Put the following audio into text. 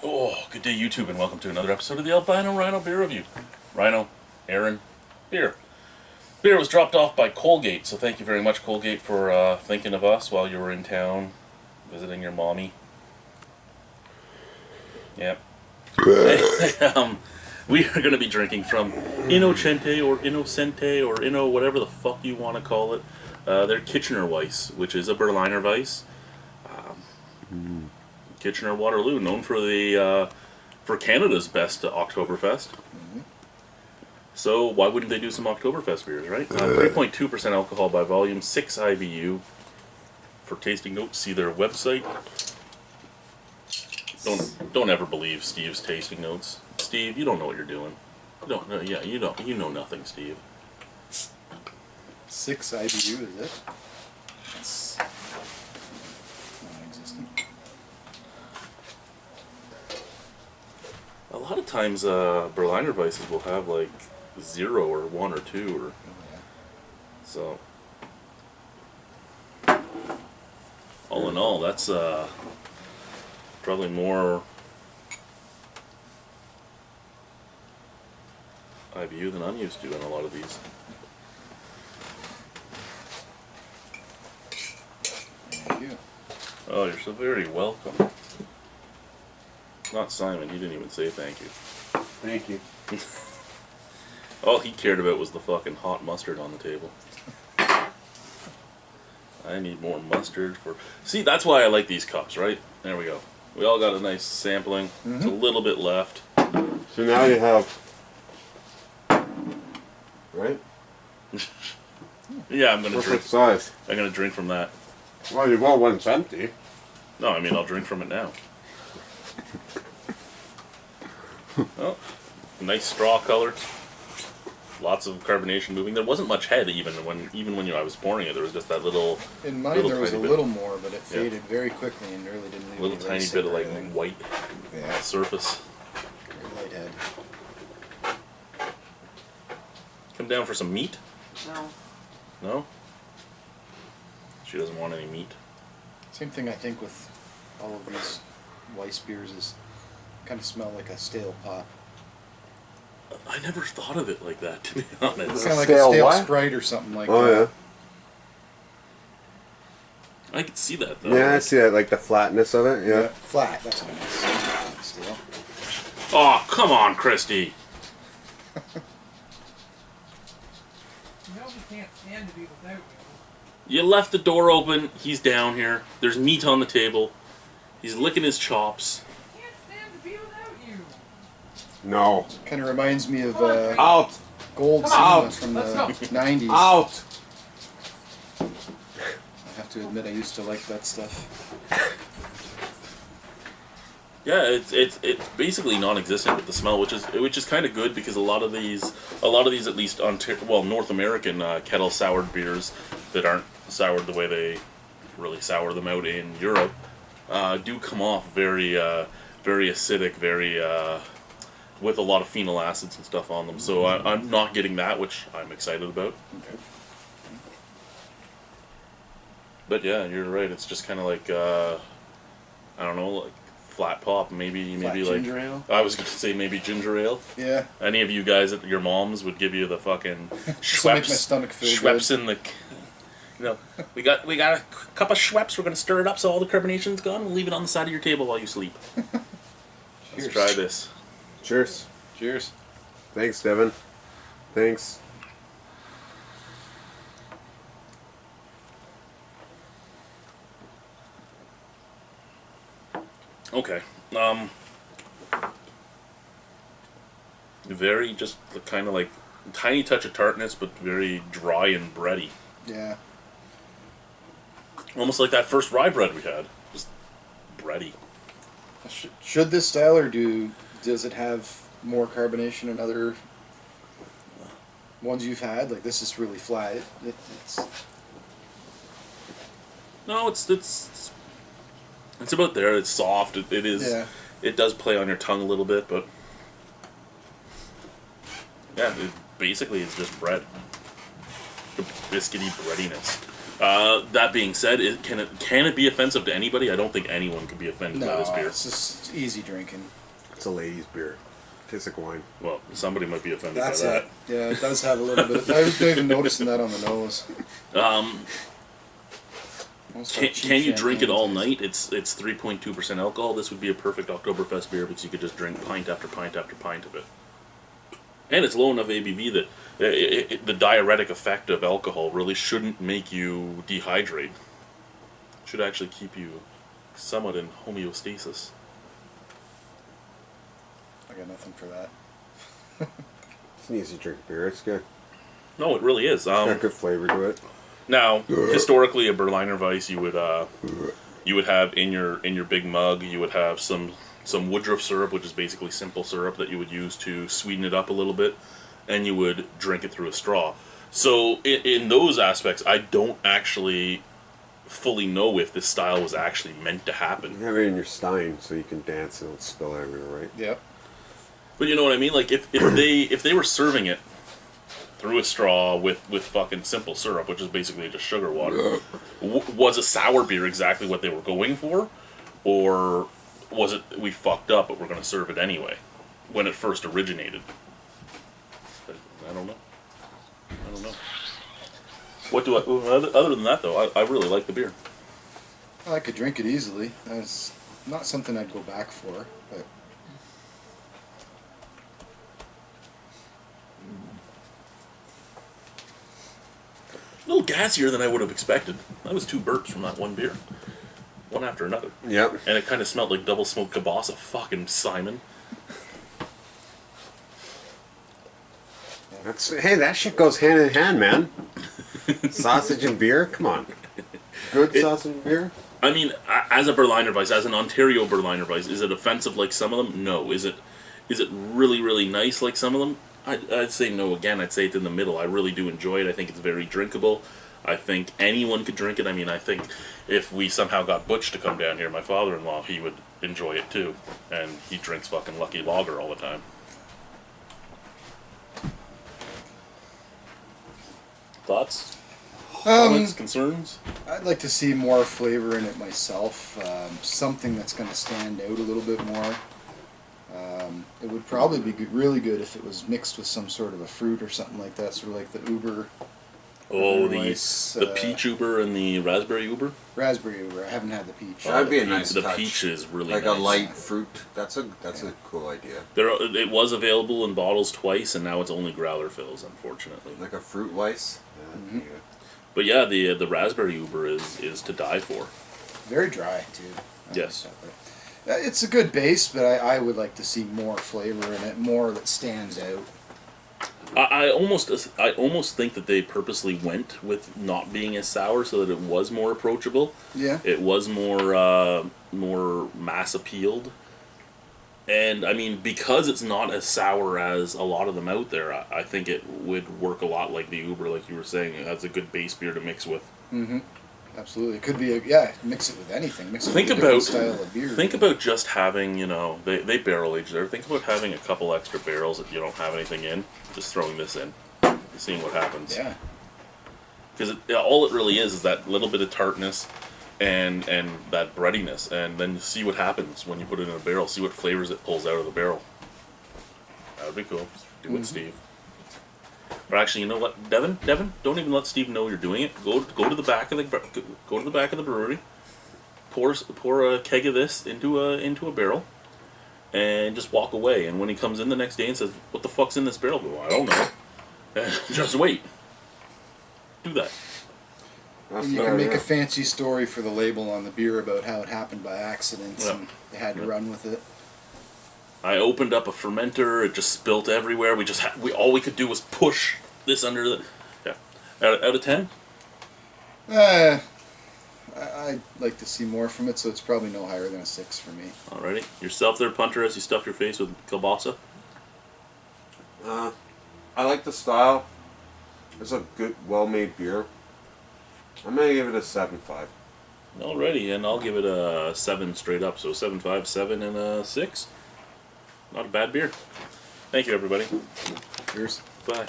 Oh, good day YouTube and welcome to another episode of the Albino Rhino Beer Review. Rhino, Aaron, beer. Beer was dropped off by Colgate, so thank you very much Colgate for thinking of us while you were in town visiting your mommy. Yep. We are going to be drinking from Innocente or Inno whatever the fuck you want to call it. Their Kitchener Weisse, which is a Berliner Weisse. Kitchener Waterloo, known for the for Canada's best Oktoberfest. Mm-hmm. So why wouldn't they do some Oktoberfest beers, right? 3.2% alcohol by volume, 6 IBU. For tasting notes, see their website. Don't ever believe Steve's tasting notes. Steve, you don't know what you're doing. You know nothing, Steve. 6 IBU, is it? That's non-existent. A lot of times, Berliner Weisses will have like 0 or 1 or 2 or so. All in all, that's probably more IBU than I'm used to in a lot of these. Thank you. Oh, you're so very welcome. Not Simon, he didn't even say thank you. Thank you. All he cared about was the fucking hot mustard on the table. I need more mustard for... See, that's why I like these cups, right? There we go. We all got a nice sampling. Mm-hmm. It's a little bit left. So now you have... Right? Yeah, I'm gonna Perfect drink. size. I'm gonna drink from that. Well, you want one empty. No, I mean I'll drink from it now. Oh, nice straw color. Lots of carbonation moving. There wasn't much head even when I was pouring it. There was just that little. In mine there was a little more, but it faded very quickly and really didn't leave a little tiny bit of like white surface. Very light head. Come down for some meat? No. No? She doesn't want any meat. Same thing I think with all of these Weiss beers is kind of smell like a stale pop. I never thought of it like that, to be honest. It's kind of like a stale Sprite or something like that. Oh, yeah. I could see that, though. Yeah, I see that, like the flatness of it, yeah. Flat, that's what I meant. Stale. Oh, come on, Christy. Can't stand to be without you. You left the door open. He's down here. There's meat on the table. He's licking his chops. I can't stand to be without you. No. Kind of reminds me of Out. Gold Cinema from the 90s. Out. I have to admit I used to like that stuff. Yeah, it's basically non-existent with the smell, which is kind of good because a lot of these at least North American kettle soured beers that aren't soured the way they really sour them out in Europe do come off very very acidic, very with a lot of phenol acids and stuff on them. So I'm not getting that, which I'm excited about. Okay. But yeah, you're right. It's just kind of like I don't know, like. Flat pop, maybe like ginger ale? I was gonna say maybe ginger ale. Yeah. Any of you guys at your mom's would give you the fucking Schweppes. Make my stomach feel Schweppes good. in the, we got a cup of Schweppes. We're gonna stir it up so all the carbonation's gone. We'll leave it on the side of your table while you sleep. Let's try this. Cheers. Cheers. Thanks, Devin. Thanks. Okay. Very just kind of like tiny touch of tartness, but very dry and bready. Yeah. Almost like that first rye bread we had. Just bready. Should this style, or does it have more carbonation in other ones you've had? Like, this is really flat. It's... No, it's about there. It's soft. It is. Yeah. It does play on your tongue a little bit, but yeah, basically it's just bread. The biscuity breadiness. That being said, can it be offensive to anybody? I don't think anyone could be offended by No, this beer. it's just easy drinking. It's a lady's beer. Tastes like wine. Well, somebody might be offended That's by it. Yeah, it does have a little bit. I was even noticing that on the nose. that. Most of the cheap Can you drink it all champagnes night? It's 3.2% alcohol. This would be a perfect Oktoberfest beer because you could just drink pint after pint after pint of it. And it's low enough ABV that the diuretic effect of alcohol really shouldn't make you dehydrate. It should actually keep you somewhat in homeostasis. I got nothing for that. It's an easy drink beer. It's good. No, it really is. It's got good flavor to it. Now, historically, a Berliner Weisse you would have in your big mug. You would have some Woodruff syrup, which is basically simple syrup that you would use to sweeten it up a little bit, and you would drink it through a straw. So in those aspects, I don't actually fully know if this style was actually meant to happen. You have it in your stein so you can dance and it'll spill everywhere, right? Yep. But you know what I mean? Like if they were serving it through a straw with fucking simple syrup, which is basically just sugar water, was a sour beer exactly what they were going for, or was it we fucked up but we're going to serve it anyway when it first originated? I don't know. What do I? Other than that though, I really like the beer. I could drink it easily. That's not something I'd go back for, but. A little gassier than I would have expected. That was 2 burps from that one beer. One after another. Yep. And it kind of smelled like double smoked kielbasa. Fucking Simon. Hey, that shit goes hand in hand, man. Sausage and beer? Come on. Good sausage and beer? I mean, as a Berliner Weisse, as an Ontario Berliner Weisse, is it offensive like some of them? No. Is it really, really nice like some of them? I'd say no again. I'd say it's in the middle. I really do enjoy it. I think it's very drinkable. I think anyone could drink it. I mean, I think if we somehow got Butch to come down here, my father-in-law, he would enjoy it too. And he drinks fucking Lucky Lager all the time. Thoughts? Comments? Concerns? I'd like to see more flavor in it myself. Something that's going to stand out a little bit more. It would probably be really good if it was mixed with some sort of a fruit or something like that, sort of like the Uber. Oh, Weisse, the peach Uber and the raspberry Uber? Raspberry Uber. I haven't had the peach. That'd be a nice The touch. peach is really like nice. a light fruit. That's a cool idea. It was available in bottles twice, and now it's only growler fills, unfortunately. Like a fruit Weiss. Yeah, yeah. But yeah, the raspberry Uber is to die for. Very dry, too. Yes. It's a good base, but I would like to see more flavor in it, more that stands out. I almost think that they purposely went with not being as sour so that it was more approachable. Yeah. It was more mass appealed. And I mean, because it's not as sour as a lot of them out there, I think it would work a lot like the Uber, like you were saying. That's a good base beer to mix with. Mm-hmm. Absolutely. It could be mix it with anything. Mix it Think with a different about style of beer. think about just having, they barrel age there. Think about having a couple extra barrels that you don't have anything in, just throwing this in, seeing what happens. Yeah. Because all it really is that little bit of tartness and that breadiness, and then see what happens when you put it in a barrel. See what flavors it pulls out of the barrel. That would be cool. Do it, Steve. Or actually, you know what, Devin, don't even let Steve know you're doing it. Go to the back of the brewery. Pour a keg of this into a barrel, and just walk away. And when he comes in the next day and says, "What the fuck's in this barrel?" Go, I don't know. Just wait. Do that. That's You fair, can make yeah. a fancy story for the label on the beer about how it happened by accident, Yeah. and they had to run with it. I opened up a fermenter. It just spilt everywhere. All we could do was push this under the. Yeah. Out of 10. I'd like to see more from it, so it's probably no higher than a 6 for me. Alrighty. Yourself there, punter, as you stuff your face with kielbasa. I like the style. It's a good, well-made beer. I'm gonna give it a 7.5. Alrighty, and I'll give it a 7 straight up. So 7.5, 7, and a 6. Not a bad beer. Thank you, everybody. Cheers. Bye.